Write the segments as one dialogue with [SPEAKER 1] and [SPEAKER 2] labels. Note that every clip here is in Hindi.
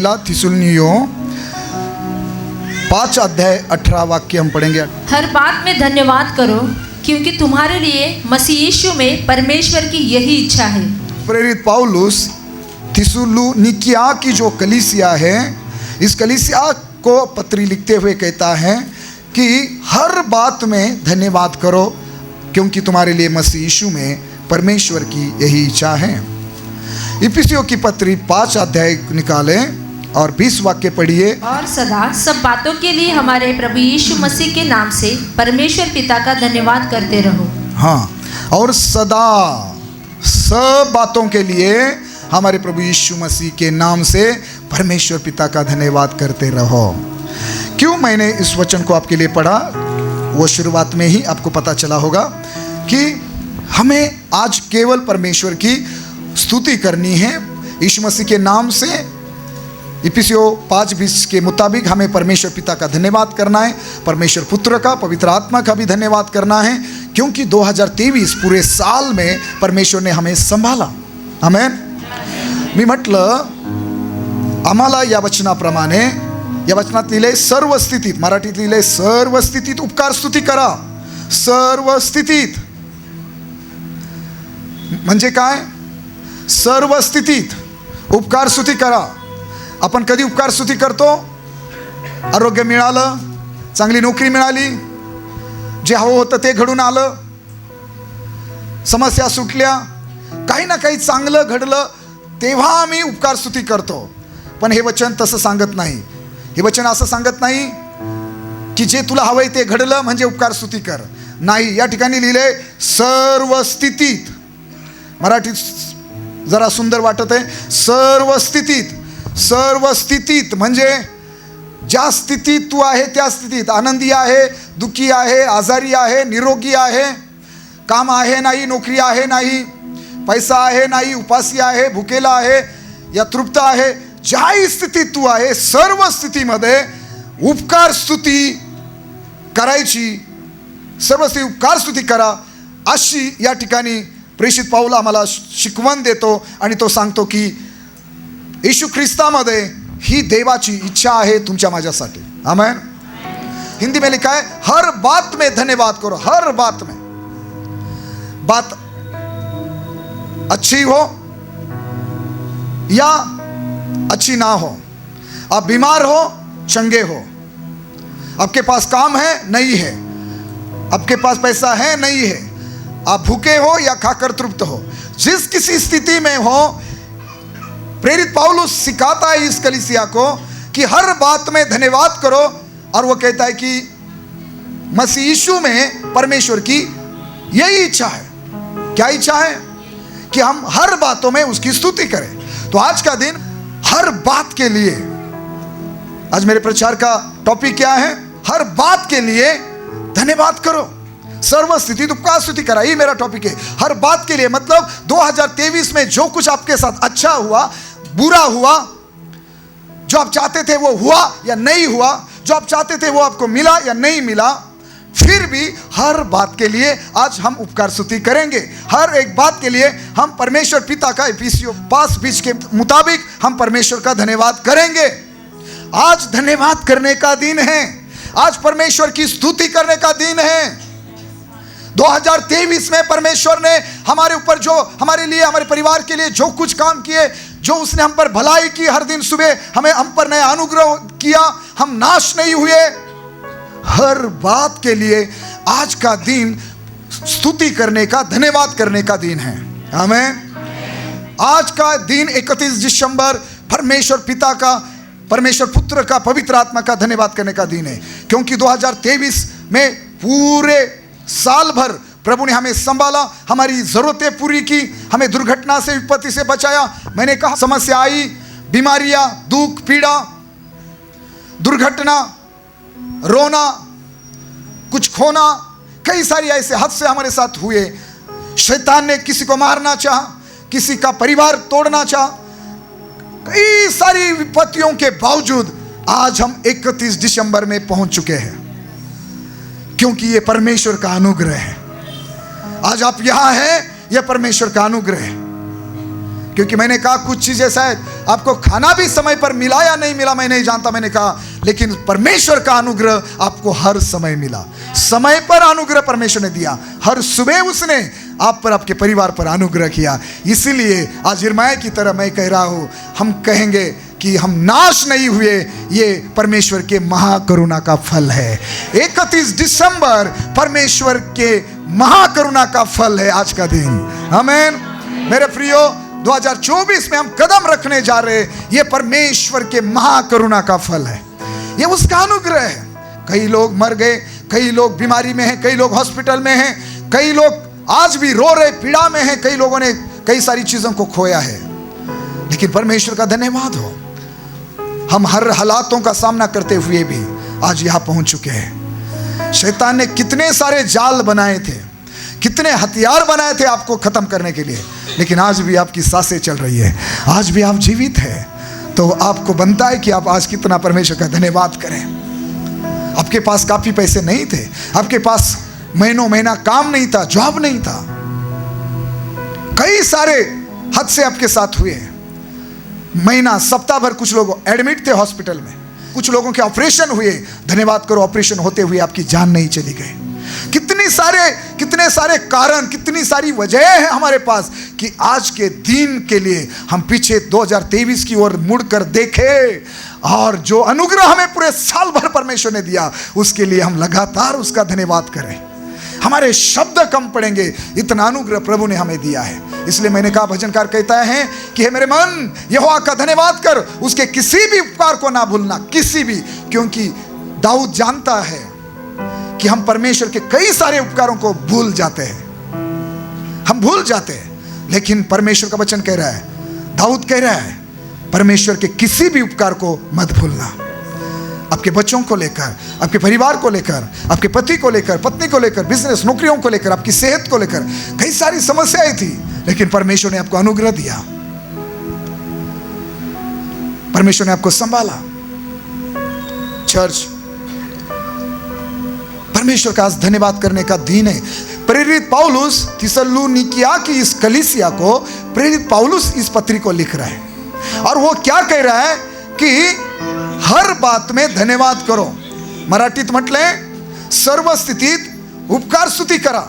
[SPEAKER 1] पहला थिस्सलुनीयों 5 अध्याय 18 वाक्य हम पढ़ेंगे।
[SPEAKER 2] हर बात में धन्यवाद करो, क्योंकि तुम्हारे लिए मसीह यीशु में परमेश्वर की यही इच्छा है।
[SPEAKER 1] प्रेरित पौलुस थिस्सलुनीकिया की जो कलीसिया है, इस कलीसिया को पत्री लिखते हुए कहता है कि हर बात में धन्यवाद करो, क्योंकि तुम्हारे लिए मसीह यीशु में परमेश्वर की यही इच्छा है। इफिसियों की पत्री 5 अध्याय निकालें और 20 वाक्य पढ़िए।
[SPEAKER 2] और सदा सब बातों के लिए हमारे प्रभु यीशु मसीह के नाम से परमेश्वर पिता का धन्यवाद करते रहो।
[SPEAKER 1] हाँ, और सदा सब बातों के लिए हमारे प्रभु यीशु मसीह के नाम से परमेश्वर पिता का धन्यवाद करते रहो। क्यों मैंने इस वचन को आपके लिए पढ़ा, वो शुरुआत में ही आपको पता चला होगा कि हमें आज केवल परमेश्वर की स्तुति करनी है यीशु मसीह के नाम से। इफिसियों 5:20 के मुताबिक हमें परमेश्वर पिता का धन्यवाद करना है, परमेश्वर पुत्र का, पवित्र आत्मा का भी धन्यवाद करना है, क्योंकि 2023 पूरे साल में परमेश्वर ने हमें संभाला। आमेन। मी म्हटलं आम्हाला या वचनाप्रमाणे, या वचनात लिहिलंय सर्व स्थितीत, मराठीत लिहिलंय सर्व स्थितीत उपकार स्तुती करा। सर्व स्थितीत म्हणजे काय? सर्व स्थितीत उपकार स्तुती करा। आपण कधी उपकार स्तुती करतो? आरोग्य मिळालं, चांगली नोकरी मिळाली, जे हवं होतं ते घडून आलं, समस्या सुटल्या, काही ना काही चांगलं घडलं, तेव्हा आम्ही उपकार स्तुती करतो। पण हे वचन तसं सांगत नाही। हे वचन असं सांगत नाही की जे तुला हवंय ते घडलं म्हणजे उपकार स्तुती कर। नाही, या ठिकाणी लिहिलंय सर्व स्थितीत। मराठीत जरा सुंदर वाटत आहे, सर्व स्थितीत। सर्व स्थितीत म्हणजे ज्या स्थितीत तू आहे त्या स्थितीत, आनंदी आहे, दुःखी आहे, आजारी आहे, निरोगी आहे, काम आहे नाही, नोकरी आहे नाही, पैसा आहे नाही, उपासी आहे, भुकेला आहे या तृप्त आहे, ज्याही स्थितीत तू आहे, सर्व स्थितीमध्ये उपकार स्तुती करायची। सर्व स्थिती उपकार स्तुती करा, अशी या ठिकाणी प्रेषित पाऊल आम्हाला शिकवण देतो आणि तो सांगतो की येशू ख्रिस्तामध्ये ही देवाची इच्छा आहे तुमच्या माझ्यासाठी। आमेन। हिंदी में लिखा है हर बात में धन्यवाद करो। हर बात में, बात अच्छी हो या अच्छी ना हो, आप बीमार हो, चंगे हो, आपके पास काम है नहीं है, आपके पास पैसा है नहीं है, आप भूखे हो या खाकर तृप्त हो, जिस किसी स्थिति में हो, प्रेरित पौलुस सिखाता है इस कलीसिया को कि हर बात में धन्यवाद करो। और वो कहता है कि मसीह यीशु में परमेश्वर की यही इच्छा है। क्या इच्छा है? कि हम हर बातों में उसकी स्तुति करें। तो आज का दिन हर बात के लिए, आज मेरे प्रचार का टॉपिक क्या है? हर बात के लिए धन्यवाद करो, सर्व स्थिति उपकार स्तुति करा, ये मेरा टॉपिक है। हर बात के लिए मतलब 2023 में जो कुछ आपके साथ अच्छा हुआ, बुरा हुआ, जो आप चाहते थे वो हुआ या नहीं हुआ, जो आप चाहते थे वो आपको मिला या नहीं मिला, फिर भी हर बात के लिए आज हम उपकार स्तुति करेंगे। हर एक बात के लिए हम परमेश्वर पिता का इफिसियों 5:20 के मुताबिक हम परमेश्वर का धन्यवाद करेंगे। आज धन्यवाद करने का दिन है, आज परमेश्वर की स्तुति करने का दिन है। 2023 में परमेश्वर ने हमारे ऊपर जो, हमारे लिए, हमारे परिवार के लिए जो कुछ काम किए, जो उसने हम पर भलाई की, हर दिन सुबह हमें हम पर नया अनुग्रह किया, हम नाश नहीं हुए, हर बात के लिए आज का दिन स्तुति करने का, धन्यवाद करने का दिन है। आमीन। आज का दिन 31 दिसंबर परमेश्वर पिता का, परमेश्वर पुत्र का, पवित्र आत्मा का धन्यवाद करने का दिन है, क्योंकि 2023 में पूरे साल भर प्रभु ने हमें संभाला, हमारी जरूरतें पूरी की, हमें दुर्घटना से, विपत्ति से बचाया। मैंने कहा समस्या आई, बीमारियां, दुख, पीड़ा, दुर्घटना, रोना, कुछ खोना, कई सारी ऐसे हादसे हमारे साथ हुए। शैतान ने किसी को मारना चाहा, किसी का परिवार तोड़ना चाहा, कई सारी विपत्तियों के बावजूद आज हम 31 दिसंबर में पहुंच चुके हैं, क्योंकि ये परमेश्वर का अनुग्रह है। आज आप यहां हैं, यह परमेश्वर का अनुग्रह है। क्योंकि मैंने कहा कुछ चीजें शायद आपको खाना भी समय पर मिला या नहीं मिला मैं नहीं जानता, मैंने कहा लेकिन परमेश्वर का अनुग्रह आपको हर समय मिला। समय पर अनुग्रह परमेश्वर ने दिया, हर सुबह उसने आप पर, आपके परिवार पर अनुग्रह किया। इसीलिए आज यिर्मयाह की तरह मैं कह रहा हूं, हम कहेंगे कि हम नाश नहीं हुए, ये परमेश्वर के महाकरुणा का फल है। 31 दिसंबर परमेश्वर के महाकरुणा का फल है आज का दिन। आमीन। मेरे प्रियो, 2024 में हम कदम रखने जा रहे, ये परमेश्वर के महाकरुणा का फल है, ये उसका अनुग्रह है। कई लोग मर गए, कई लोग बीमारी में हैं, कई लोग हॉस्पिटल में हैं, कई लोग आज भी रो रहे, पीड़ा में हैं, कई लोगों ने कई सारी चीजों को खोया है, लेकिन परमेश्वर का धन्यवाद हो, हम हर हालातों का सामना करते हुए भी आज यहां पहुंच चुके हैं। शैतान ने कितने सारे जाल बनाए थे, कितने हथियार बनाए थे आपको खत्म करने के लिए, लेकिन आज भी आपकी सांसें चल रही है, आज भी आप जीवित हैं। तो आपको बनता है कि आप आज कितना परमेश्वर का धन्यवाद करें। आपके पास काफी पैसे नहीं थे, आपके पास महीनों महीना काम नहीं था, जॉब नहीं था, कई सारे हादसे आपके साथ हुए हैं, महीना सप्ताह भर कुछ लोग एडमिट थे हॉस्पिटल में, कुछ लोगों के ऑपरेशन हुए। धन्यवाद करो, ऑपरेशन होते हुए आपकी जान नहीं चली गई। कितने सारे कारण, कितनी सारी वजह है हमारे पास कि आज के दिन के लिए हम पीछे 2023 की ओर मुड़कर देखें और जो अनुग्रह हमें पूरे साल भर परमेश्वर ने दिया, उसके लिए हम लगातार उसका धन्यवाद करें। हमारे शब्द कम पड़ेंगे, इतना अनुग्रह प्रभु ने हमें दिया है। इसलिए मैंने कहा, भजनकार कहता है कि हे मेरे मन यहोवा का धन्यवाद कर, उसके किसी भी उपकार को ना भूलना, किसी भी। क्योंकि दाऊद जानता है कि हम परमेश्वर के कई सारे उपकारों को भूल जाते हैं, हम भूल जाते हैं, लेकिन परमेश्वर का वचन कह रहा है, दाऊद कह रहा है, परमेश्वर के किसी भी उपकार को मत भूलना। आपके बच्चों को लेकर, आपके परिवार को लेकर, आपके पति को लेकर, पत्नी को लेकर, बिजनेस नौकरियों को लेकर, आपकी सेहत को लेकर कई सारी समस्याएं थी, लेकिन परमेश्वर ने आपको अनुग्रह दिया, परमेश्वर ने आपको संभाला। चर्च, परमेश्वर का आज धन्यवाद करने का दिन है। प्रेरित पौलुस थिस्सलुनीकिया की इस कलीसिया को प्रेरित पौलुस इस पत्री को लिख रहा है, और वो क्या कह रहा है कि हर बात में धन्यवाद करो। मराठीत म्हटलंय सर्व स्थितीत उपकार स्तुती करा।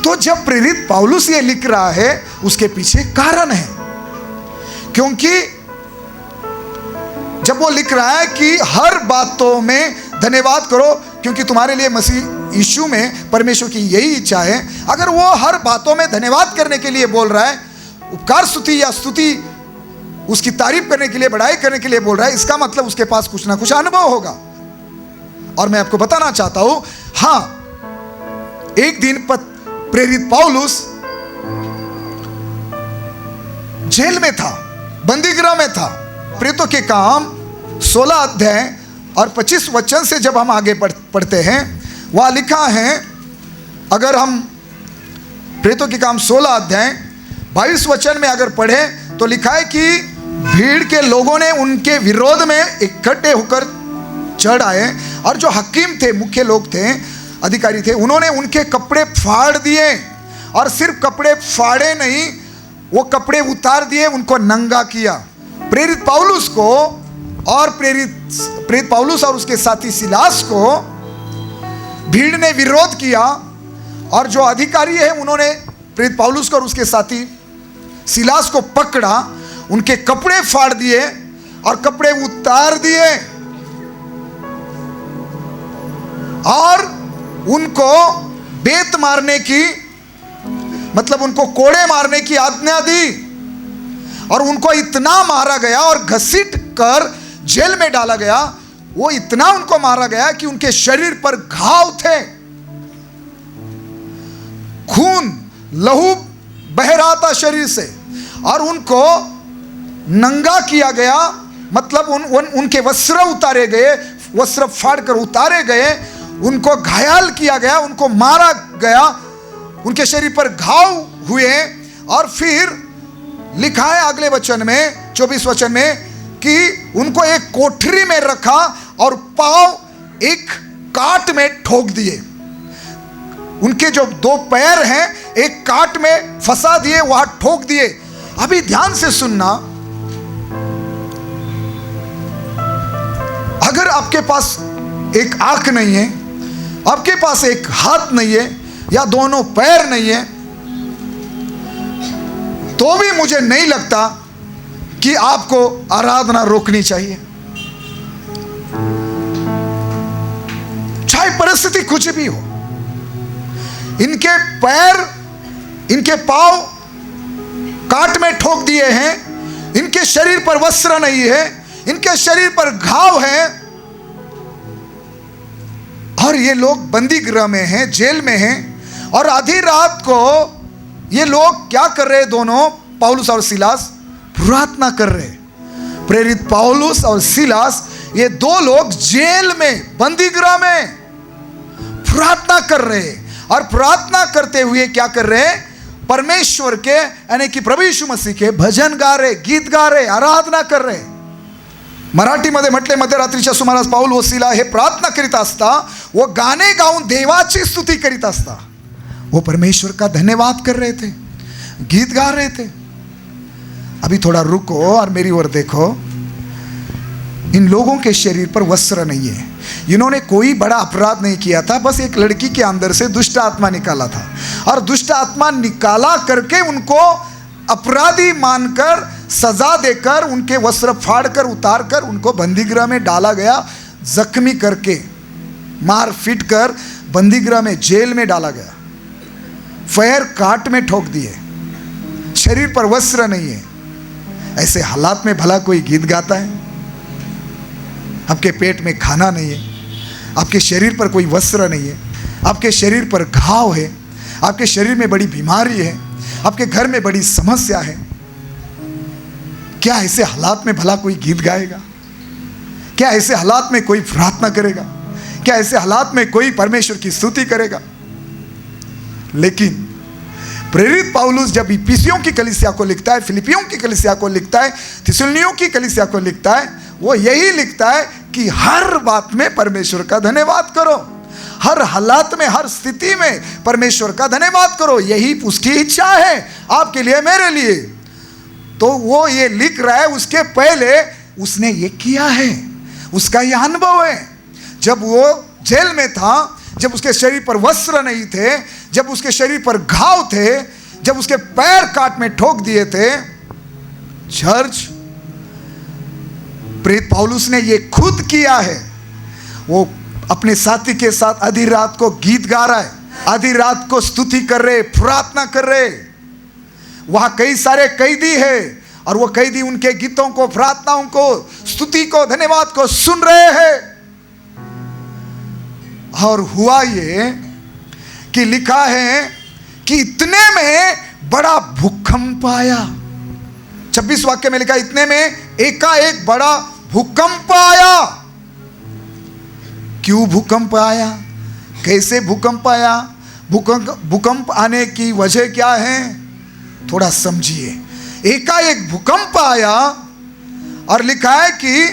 [SPEAKER 1] तो जब प्रेरित पौलुस ये लिख रहा है, उसके पीछे कारण है, क्योंकि जब वो लिख रहा है कि हर बातों में धन्यवाद करो, क्योंकि तुम्हारे लिए मसीह यीशु में परमेश्वर की यही इच्छा है। अगर वो हर बातों में धन्यवाद करने के लिए बोल रहा है, उपकार स्तुति या स्तुति उसकी तारीफ करने के लिए, बड़ाई करने के लिए बोल रहा है, इसका मतलब उसके पास कुछ ना कुछ अनुभव होगा। और मैं आपको बताना चाहता हूं, हां, एक दिन प्रेरित पौलुस जेल में था, बंदीगृह में था। प्रेरितों के काम 16 अध्याय और 25 वचन से जब हम आगे पढ़ते हैं, वहां लिखा है, अगर हम प्रेरितों के काम 16 अध्याय 22 वचन में अगर पढ़े तो लिखा है कि भीड़ के लोगों ने उनके विरोध में इकट्ठे होकर चढ़ आए, और जो हकीम थे, मुख्य लोग थे, अधिकारी थे, उन्होंने उनके कपड़े फाड़ दिए, और सिर्फ कपड़े फाड़े नहीं, वो कपड़े उतार दिए, उनको नंगा किया। प्रेरित पौलुस को और प्रेरित पौलुस और उसके साथी सिलास को भीड़ ने विरोध किया, और जो अधिकारी है उन्होंने प्रेरित पौलुस को और उसके साथी सिलास को पकड़ा, उनके कपड़े फाड़ दिए और कपड़े उतार दिए, और उनको बेत मारने की, मतलब उनको कोड़े मारने की आज्ञा दी, और उनको इतना मारा गया और घसीट कर जेल में डाला गया। वो इतना उनको मारा गया कि उनके शरीर पर घाव थे, खून लहू बह रहा था शरीर से, और उनको नंगा किया गया, मतलब उनके वस्त्र उतारे गए, वस्त्र फाड़ कर उतारे गए, उनको घायल किया गया, उनको मारा गया, उनके शरीर पर घाव हुए। और फिर लिखा है अगले वचन में, 24 वचन में, कि उनको एक कोठरी में रखा और पांव एक काट में ठोक दिए। उनके जो 2 पैर हैं एक काट में फंसा दिए, वहां ठोक दिए। अभी ध्यान से सुनना, अगर आपके पास एक आंख नहीं है, आपके पास एक हाथ नहीं है या दोनों पैर नहीं है, तो भी मुझे नहीं लगता कि आपको आराधना रोकनी चाहिए, चाहे परिस्थिति कुछ भी हो। इनके पैर, इनके पांव काट में ठोक दिए हैं, इनके शरीर पर वस्त्र नहीं है, इनके शरीर पर घाव है, और ये लोग बंदी गृह में हैं, जेल में हैं। और आधी रात को ये लोग क्या कर रहे हैं? दोनों, पौलुस और सिलास, प्रार्थना कर रहे हैं। प्रेरित पौलुस और सिलास, ये दो लोग जेल में, बंदी गृह में प्रार्थना कर रहे हैं। और प्रार्थना करते हुए क्या कर रहे हैं? परमेश्वर के, यानी कि प्रभु यीशु मसीह के भजन गा रहे, गीत गा रहे, आराधना कर रहे। मराठीमध्ये म्हटले, मध्यरात्रीच्या सुमारास पाऊल व सिला हे प्रार्थना करीत असता, वो गाणे गाऊन देवाची स्तुती करीत असता, वो परमेश्वर का धन्यवाद कर रहे थे, गीत गा रहे थे। अभी थोड़ा रुको और मेरी ओर देखो। इन लोगों के शरीर पर वस्त्र नहीं है, इन्होंने कोई बड़ा अपराध नहीं किया था, बस एक लड़की के अंदर से दुष्ट आत्मा निकाला था, और दुष्ट आत्मा निकाला करके उनको अपराधी मानकर, सजा देकर, उनके वस्त्र फाड़कर, उतारकर उनको बंदीगृह में डाला गया, जख्मी करके, मार पीट कर बंदीगृह में, जेल में डाला गया, फैर काट में ठोक दिए, शरीर पर वस्त्र नहीं है। ऐसे हालात में भला कोई गीत गाता है? आपके पेट में खाना नहीं है, आपके शरीर पर कोई वस्त्र नहीं है, आपके शरीर पर घाव है, आपके शरीर में बड़ी बीमारी है, आपके घर में बड़ी समस्या है, क्या ऐसे हालात में भला कोई गीत गाएगा? क्या ऐसे हालात में कोई प्रार्थना करेगा? क्या ऐसे हालात में कोई परमेश्वर की स्तुति करेगा? लेकिन प्रेरित पौलुस जब इफिसियों की कलीसिया को लिखता है, फिलिपियों की कलीसिया को लिखता है, थिस्सलुनीकियों की कलीसिया को लिखता है, वो यही लिखता है कि हर बात में परमेश्वर का धन्यवाद करो, हर हालात में, हर स्थिति में परमेश्वर का धन्यवाद करो। यही उसकी इच्छा है आपके लिए, मेरे लिए। तो वो ये लिख रहा है, उसके पहले उसने ये किया है, उसका ये अनुभव है। जब वो जेल में था, जब उसके शरीर पर वस्त्र नहीं थे, जब उसके शरीर पर घाव थे, जब उसके पैर काट में ठोक दिए थे, चर्च, प्रेरित पौलुस ने ये खुद किया है। वो अपने साथी के साथ आधी रात को गीत गा रहा है, आधी रात को स्तुति कर रहे, प्रार्थना कर रहे। वहां कई सारे कैदी है, और वो कैदी उनके गीतों को, प्रार्थनाओं को, स्तुति को, धन्यवाद को सुन रहे हैं। और हुआ ये कि लिखा है कि इतने में बड़ा भूकंप आया। 26 वाक्य में लिखा, इतने में एकाएक बड़ा भूकंप आया। क्यों भूकंप आया? कैसे भूकंप आया? भूकंप आने की वजह क्या है? थोड़ा समझिए। एकाएक भूकंप आया और लिखा है कि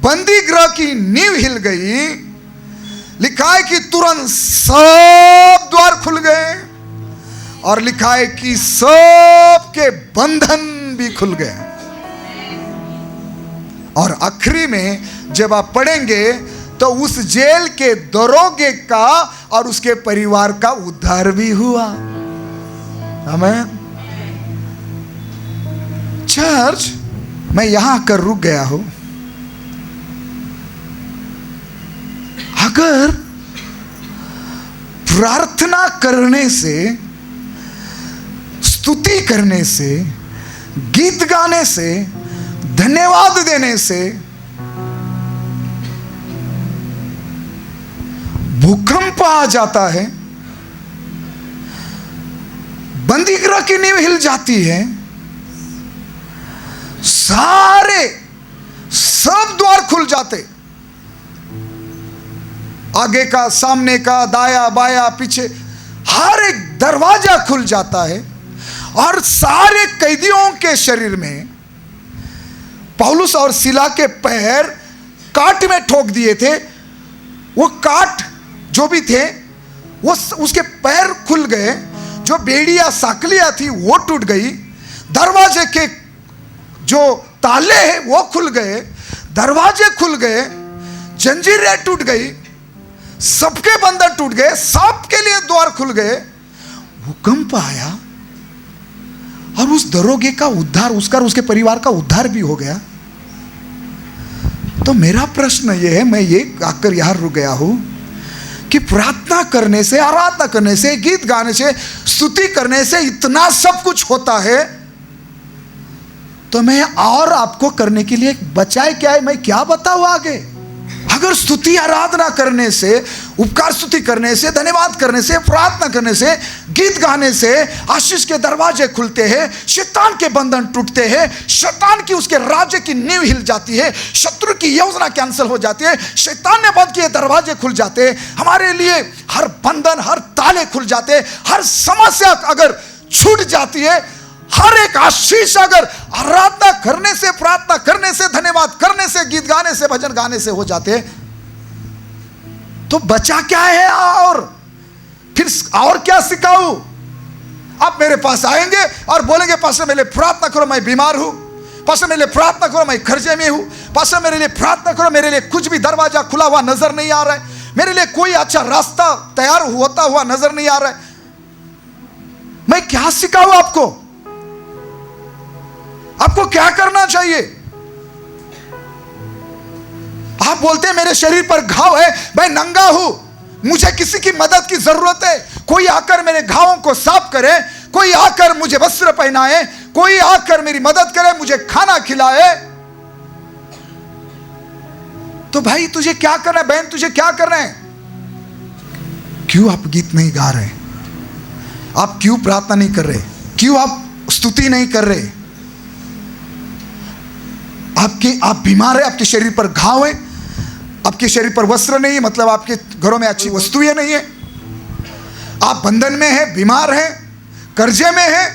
[SPEAKER 1] बंदी गृह की नींव हिल गई। लिखा है कि तुरंत सब द्वार खुल गए, और लिखा है कि सब के बंधन भी खुल गए। और आखिरी में जब आप पढ़ेंगे तो उस जेल के दरोगे का और उसके परिवार का उद्धार भी हुआ। आमीन। चर्च, मैं यहां आकर रुक गया हूं। अगर प्रार्थना करने से, स्तुति करने से, गीत गाने से, धन्यवाद देने से भूकंप आ जाता है, बंदी गृह की नींव हिल जाती है, सारे सब द्वार खुल जाते, आगे का, सामने का, दाया बाया, पीछे, हर एक दरवाजा खुल जाता है, और सारे कैदियों के शरीर में, पौलुस और सिला के पैर काट में ठोक दिए थे, वो काट जो भी थे वो उसके पैर खुल गए, जो बेड़ियां साकलियां थी वो टूट गई, दरवाजे के जो ताले हैं वो खुल गए, दरवाजे खुल गए, जंजीरें टूट गई, सबके बंधन टूट गए, सबके लिए द्वार खुल गए। भूकंप आया और उस दरोगे का उद्धार, उसका और उसके परिवार का उद्धार भी हो गया। तो मेरा प्रश्न यह है, मैं ये आकर यहां रुक गया हूं कि प्रार्थना करने से, आराधना करने से, गीत गाने से, स्तुति करने से इतना सब कुछ होता है, तो मैं और आपको करने के लिए बचाए क्या है, मैं क्या बताऊं आगे? अगर स्तुति आराधना करने से, उपकार स्तुति करने से, धन्यवाद करने से, प्रार्थना करने से, गीत गाने से आशीष के दरवाजे खुलते हैं, शैतान के बंधन टूटते हैं, शैतान की, उसके राज्य की नींव हिल जाती है, शत्रु की योजना कैंसिल हो जाती है, शैतान ने बंद किए दरवाजे खुल जाते हैं, हमारे लिए हर बंधन, हर ताले खुल जाते हैं, हर समस्या अगर छूट जाती है, हर एक आशीष अगर आराधना करने से, प्रार्थना करने से, धन्यवाद करने से, गीत गाने से, भजन गाने से हो जाते, तो बचा क्या है? और फिर और क्या सिखाऊं? आप मेरे पास आएंगे और बोलेंगे पास्टर मेरे लिए प्रार्थना करो, मैं बीमार हूं, पास्टर मेरे लिए प्रार्थना करो, मैं कर्जे में हूं, पास्टर मेरे लिए प्रार्थना करो, मेरे लिए कुछ भी दरवाजा खुला हुआ नजर नहीं आ रहा है, मेरे लिए कोई अच्छा रास्ता तैयार होता हुआ नजर नहीं आ रहा है। मैं क्या सिखाऊं आपको? आपको क्या करना चाहिए? आप बोलते हैं मेरे शरीर पर घाव है, मैं नंगा हूं, मुझे किसी की मदद की जरूरत है, कोई आकर मेरे घावों को साफ करे, कोई आकर मुझे वस्त्र पहनाए, कोई आकर मेरी मदद करे, मुझे खाना खिलाए। तो भाई तुझे क्या करना है? बहन तुझे क्या करना है? क्यों आप गीत नहीं गा रहे? आप क्यों प्रार्थना नहीं कर रहे? क्यों आप स्तुति नहीं कर रहे? आप बीमार है, आपके शरीर पर घाव है, आपके शरीर पर वस्त्र नहीं है, मतलब आपके घरों में अच्छी वस्तुएं नहीं है, आप बंधन में है, बीमार है, कर्जे में है।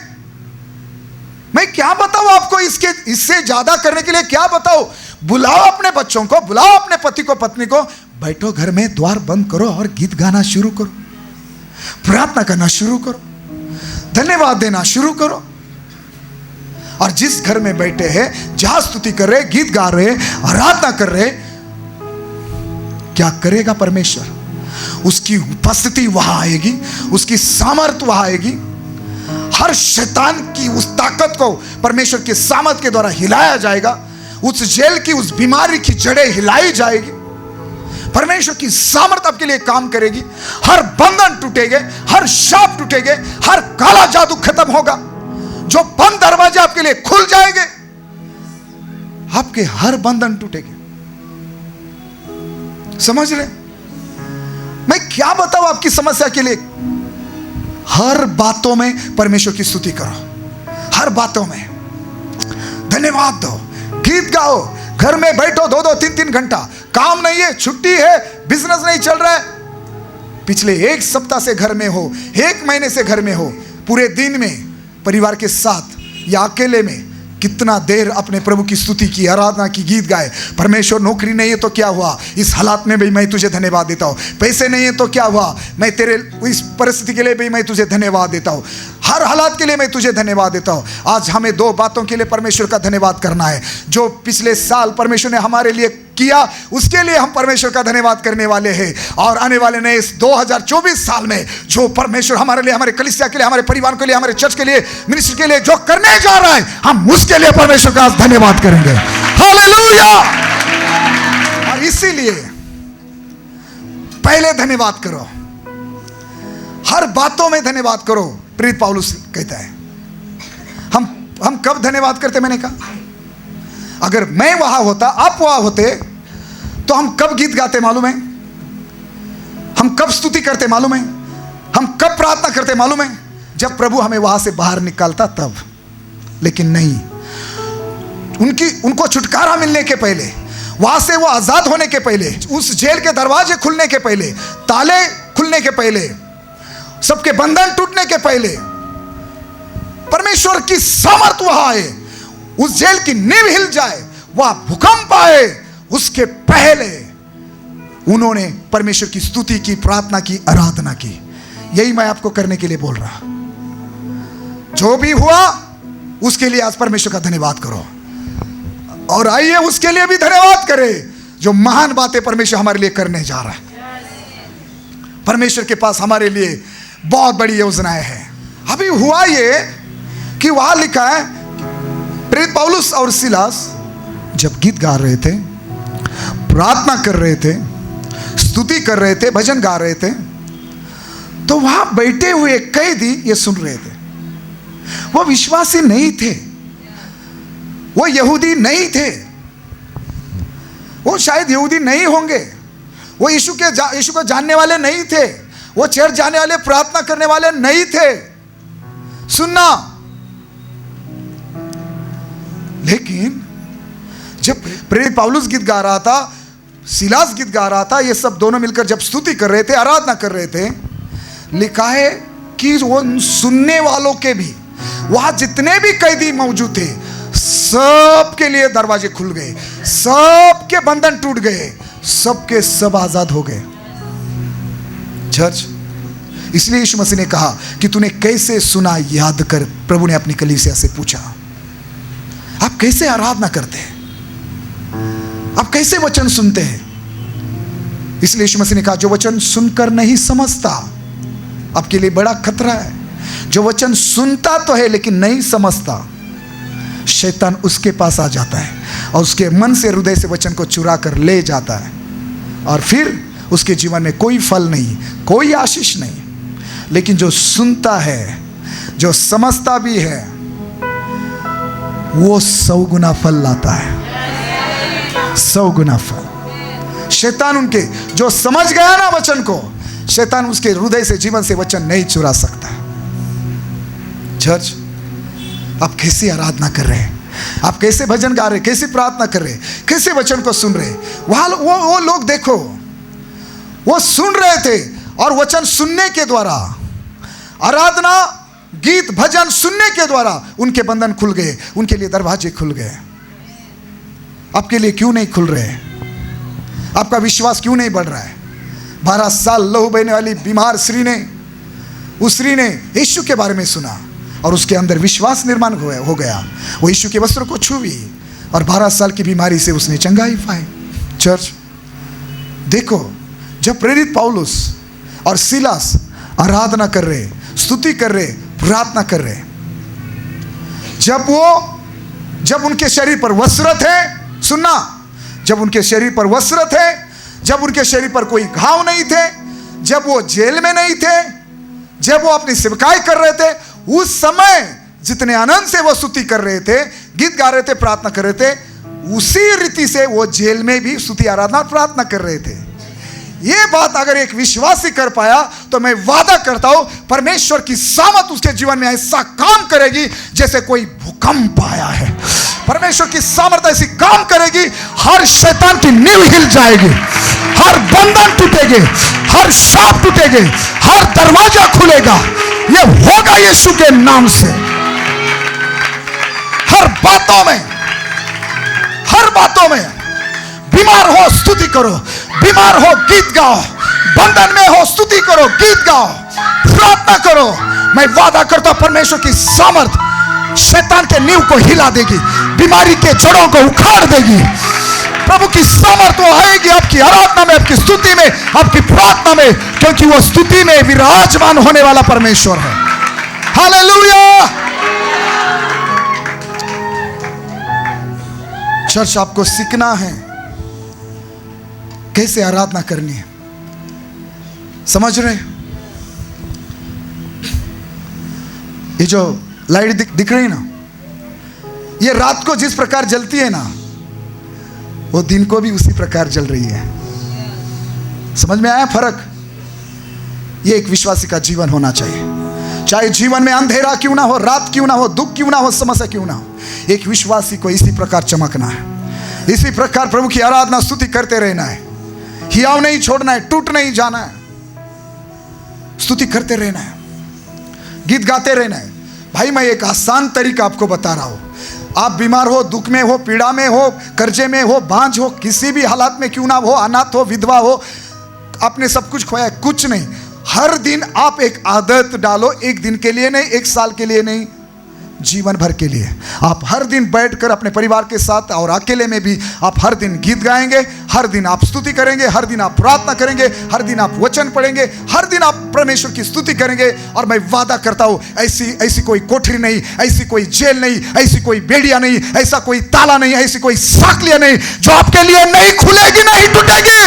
[SPEAKER 1] मैं क्या बताऊं आपको? इससे ज्यादा करने के लिए क्या बताऊं? बुलाओ अपने बच्चों को, बुलाओ अपने पति को, पत्नी को, बैठो घर में, द्वार बंद करो और गीत गाना शुरू करो, प्रार्थना करना शुरू करो, धन्यवाद देना शुरू करो। और जिस घर में बैठे हैं, जहां स्तुति कर रहे, गीत गा रहे, आराधना कर रहे, क्या करेगा परमेश्वर? उसकी उपस्थिति वहां आएगी, उसकी सामर्थ वहां आएगी, हर शैतान की उस ताकत को परमेश्वर के सामर्थ के द्वारा हिलाया जाएगा, उस जेल की, उस बीमारी की जड़ें हिलाई जाएगी, परमेश्वर की सामर्थ आपके लिए काम करेगी, हर बंधन टूटेंगे, हर शाप टूटेंगे, हर काला जादू खत्म होगा, जो बंद दरवाजे आपके लिए खुल जाएंगे, आपके हर बंधन टूटेंगे। समझ रहे? मैं क्या बताऊं आपकी समस्या के लिए? हर बातों में परमेश्वर की स्तुति करो, हर बातों में धन्यवाद दो, गीत गाओ, घर में बैठो 2-2, 3-3 घंटा, काम नहीं है, छुट्टी है, बिजनेस नहीं चल रहा है, पिछले एक सप्ताह से घर में हो, एक महीने से घर में हो, पूरे दिन में परिवार के साथ या अकेले में कितना देर अपने प्रभु की स्तुति की, आराधना की, गीत गाए। परमेश्वर नौकरी नहीं है तो क्या हुआ, इस हालात में भी मैं तुझे धन्यवाद देता हूँ। पैसे नहीं है तो क्या हुआ, मैं तेरे इस परिस्थिति के लिए भी मैं तुझे धन्यवाद देता हूँ। हर हालात के लिए मैं तुझे धन्यवाद देता हूँ। आज हमें 2 बातों के लिए परमेश्वर का धन्यवाद करना है। जो पिछले साल परमेश्वर ने हमारे लिए किया, उसके लिए हम परमेश्वर का धन्यवाद करने वाले हैं। और आने वाले नए इस 2024 साल में जो परमेश्वर हमारे लिए, हमारे कलीसिया के लिए, हमारे परिवार के लिए, हमारे चर्च के लिए, मिनिस्ट्री के लिए जो करने जा रहा है, हम उसके लिए परमेश्वर का धन्यवाद करेंगे। हालेलुया। और इसीलिए पहले धन्यवाद करो, हर बातों में धन्यवाद करो। प्रेरित पौलुस कहता है, हम कब धन्यवाद करते? मैंने कहा अगर मैं वहां होता, आप वहां होते, तो हम कब गीत गाते मालूम है? हम कब स्तुति करते मालूम है? हम कब प्रार्थना करते मालूम है? जब प्रभु हमें वहां से बाहर निकालता तब। लेकिन नहीं, उनको छुटकारा मिलने के पहले, वहां से वो आजाद होने के पहले, उस जेल के दरवाजे खुलने के पहले, ताले खुलने के पहले, सबके बंधन टूटने के पहले, परमेश्वर की सामर्थ वहां आए, उस जेल की नींव हिल जाए, वहां भूकंप आए, उसके पहले उन्होंने परमेश्वर की स्तुति की, प्रार्थना की, आराधना की। यही मैं आपको करने के लिए बोल रहा। जो भी हुआ उसके लिए आज परमेश्वर का धन्यवाद करो। और आइए उसके लिए भी धन्यवाद करें जो महान बातें परमेश्वर हमारे लिए करने जा रहा है। परमेश्वर के पास हमारे लिए बहुत बड़ी योजनाएं हैं। अभी हुआ ये कि वहां लिखा है प्रेरित पौलुस और सिलास जब गीत गा रहे थे, प्रार्थना कर रहे थे, स्तुति कर रहे थे, भजन गा रहे थे, तो वहां बैठे हुए कैदी ये सुन रहे थे। वो विश्वासी नहीं थे, वो यहूदी नहीं थे, वो शायद यहूदी नहीं होंगे, वो यीशु को जानने वाले नहीं थे, वो चर्च जाने वाले, प्रार्थना करने वाले नहीं थे। सुनना, लेकिन जब प्रेरित पौलुस गीत गा रहा था, सिलास गीत गा रहा था, ये सब दोनों मिलकर जब स्तुति कर रहे थे, आराधना कर रहे थे, लिखा है कि वो सुनने वालों के भी, वहां जितने भी कैदी मौजूद थे, सबके लिए दरवाजे खुल गए, सबके बंधन टूट गए, सबके सब आजाद हो गए। चर्च, इसलिए यीशु मसीह ने कहा कि तूने कैसे सुना याद कर। प्रभु ने अपनी कलीसिया से पूछा, आप कैसे आराधना करते हैं, आप कैसे वचन सुनते हैं? इसलिए यीशु मसीह ने कहा जो वचन सुनकर नहीं समझता, आपके लिए बड़ा खतरा है। जो वचन सुनता तो है लेकिन नहीं समझता, शैतान उसके पास आ जाता है और उसके मन से, हृदय से वचन को चुरा कर ले जाता है, और फिर उसके जीवन में कोई फल नहीं, कोई आशीष नहीं। लेकिन जो सुनता है, जो समझता भी है, वो 100 गुना फल लाता है, 100 गुना फल। शैतान उनके जो समझ गया ना वचन को, शैतान उसके हृदय से, जीवन से वचन नहीं चुरा सकता। चर्च, आप कैसे आराधना कर रहे हैं, आप कैसे भजन गा रहे, कैसे प्रार्थना कर रहे, कैसे वचन को सुन रहे? वहां वो लोग देखो, वो सुन रहे थे और वचन सुनने के द्वारा, आराधना, गीत, भजन सुनने के द्वारा उनके बंधन खुल गए, उनके लिए दरवाजे खुल गए। आपके लिए क्यों नहीं खुल रहे? आपका विश्वास क्यों नहीं बढ़ रहा है? 12 साल लहू बहने वाली बीमार स्त्री ने, उस स्त्री ने यीशु के बारे में सुना और उसके अंदर विश्वास निर्माण हो गया। वो यीशु के वस्त्र को छुई और 12 साल की बीमारी से उसने चंगाई पाई। चर्च, देखो, जब प्रेरित पौलुस और सिलास आराधना कर रहे, स्तुति कर रहे, प्रार्थना कर रहे, जब उनके शरीर पर वस्त्र थे, सुनना, जब उनके शरीर पर वस्त्र थे, जब उनके शरीर पर कोई घाव नहीं थे, जब वो जेल में नहीं थे, जब वो अपनी सेवकाई कर रहे थे, उस समय जितने आनंद से वो स्तुति कर रहे थे, गीत गा रहे थे, प्रार्थना कर रहे थे, उसी रीति से वो जेल में भी स्तुति, आराधना, प्रार्थना कर रहे थे। ये बात अगर एक विश्वासी कर पाया तो मैं वादा करता हूं परमेश्वर की सामर्थ उसके जीवन में ऐसा काम करेगी जैसे कोई भूकंप आया है। परमेश्वर की सामर्थ ऐसी काम करेगी, हर शैतान की नींव हिल जाएगी, हर बंधन टूटेगे, हर सांप टूटेगे, हर दरवाजा खुलेगा। ये होगा यीशु के नाम से। हर बातों में बीमार हो स्तुति करो, बीमार हो गीत गाओ, बंधन में हो स्तुति करो, गीत गाओ, प्रार्थना करो। मैं वादा करता हूं परमेश्वर की सामर्थ शैतान के नींव को हिला देगी, बीमारी के जड़ों को उखाड़ देगी। प्रभु की सामर्थ वो आएगी आपकी आराधना में, आपकी स्तुति में, आपकी प्रार्थना में, क्योंकि वो स्तुति में विराजमान होने वाला परमेश्वर है। हालेलुया। चर्च, आपको सीखना है कैसे आराधना करनी है, समझ रहे? ये जो लाइट दिख रही है ना, ये रात को जिस प्रकार जलती है ना, वो दिन को भी उसी प्रकार जल रही है। समझ में आया फर्क? ये एक विश्वासी का जीवन होना चाहिए। चाहे जीवन में अंधेरा क्यों ना हो, रात क्यों ना हो, दुख क्यों ना हो, समस्या क्यों ना हो, एक विश्वासी को इसी प्रकार चमकना है, इसी प्रकार प्रभु की आराधना स्तुति करते रहना है, हियाव नहीं छोड़ना है, टूट नहीं जाना है, स्तुति करते रहना है, गीत गाते रहना है। भाई, मैं एक आसान तरीका आपको बता रहा हूं। आप बीमार हो, दुख में हो, पीड़ा में हो, कर्जे में हो, बांझ हो, किसी भी हालात में क्यों ना हो, अनाथ हो, विधवा हो, आपने सब कुछ खोया है, कुछ नहीं, हर दिन आप एक आदत डालो, एक दिन के लिए नहीं, एक साल के लिए नहीं, जीवन भर के लिए। आप हर दिन बैठकर अपने परिवार के साथ और अकेले में भी आप हर दिन गीत गाएंगे, हर दिन आप स्तुति करेंगे, हर दिन आप प्रार्थना करेंगे, हर दिन आप वचन पढ़ेंगे, हर दिन आप परमेश्वर की स्तुति करेंगे। और मैं वादा करता हूं, ऐसी कोई कोठरी नहीं, ऐसी कोई जेल नहीं, ऐसी कोई बेड़िया नहीं, ऐसा कोई ताला नहीं, ऐसी कोई साकलियां नहीं जो आपके लिए नहीं खुलेगी, नहीं टूटेगी।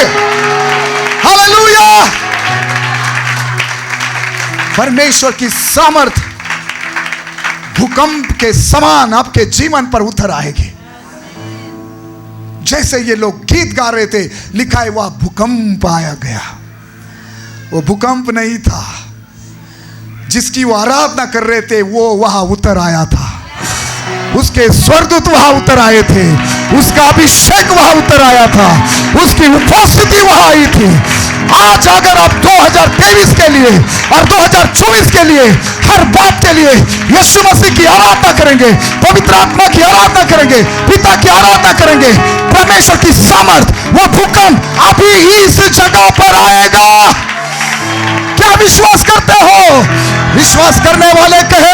[SPEAKER 1] हालेलुया। परमेश्वर की सामर्थ भूकंप के समान आपके जीवन पर उतर आएगी। जैसे ये लोग गीत गा रहे थे, लिखा है वह भूकंप आया गया। वो भूकंप नहीं था, जिसकी वो आराधना कर रहे थे वो वहां उतर आया था। उसके स्वर्गदूत वहां उतर आए थे, उसका अभिषेक वहां उतर आया था, उसकी उपस्थिति वहां आई थी। आज अगर आप 2023 के लिए और 2024 के लिए हर बात के लिए यीशु मसीह की आराधना करेंगे, पवित्र आत्मा की आराधना करेंगे, पिता की आराधना करेंगे, परमेश्वर की सामर्थ, वो भूकंप अभी ही इस जगह पर आएगा। क्या विश्वास करते हो? विश्वास करने वाले कहे